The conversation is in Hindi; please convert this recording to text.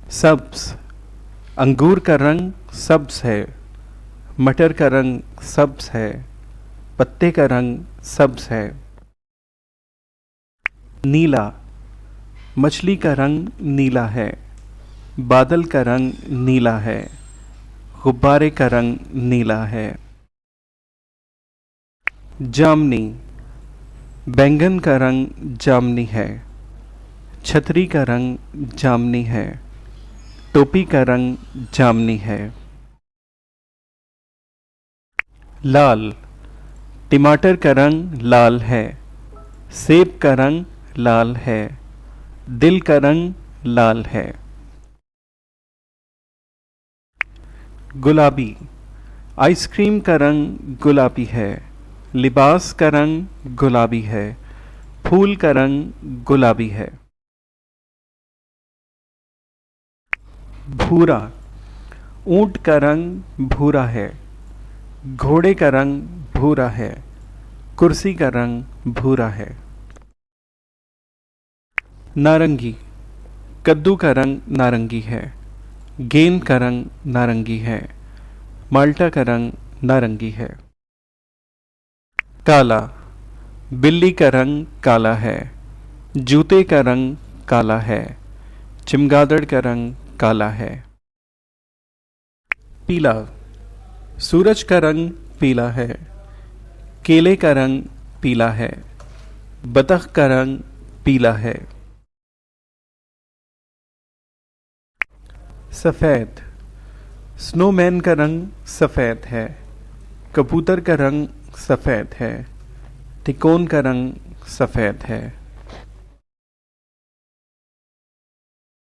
सब्ज, अंगूर का रंग सब्ज है, मटर का रंग सब्ज है, पत्ते का रंग सब्ज है। नीला, मछली का रंग नीला है, बादल का रंग नीला है, गुब्बारे का रंग नीला है। जामनी, बैंगन का रंग जामनी है, छतरी का रंग जामनी है, टोपी का रंग जामनी है। लाल, टमाटर का रंग लाल है, सेब का रंग लाल है, दिल का रंग लाल है। गुलाबी, आइसक्रीम का रंग गुलाबी है, लिबास का रंग गुलाबी है, फूल का रंग गुलाबी है। भूरा, ऊंट का रंग भूरा है, घोड़े का रंग भूरा है, कुर्सी का रंग भूरा है। नारंगी, कद्दू का रंग नारंगी है, गेंद का रंग नारंगी है, माल्टा का रंग नारंगी है। काला, बिल्ली का रंग काला है, जूते का रंग काला है, चमगादड़ का रंग काला है। पीला, सूरज का रंग पीला है, केले का रंग पीला है, बतख का रंग पीला है। सफ़ेद, स्नोमैन का रंग सफ़ेद है, कबूतर का रंग सफ़ेद है, तिकोन का रंग सफ़ेद है।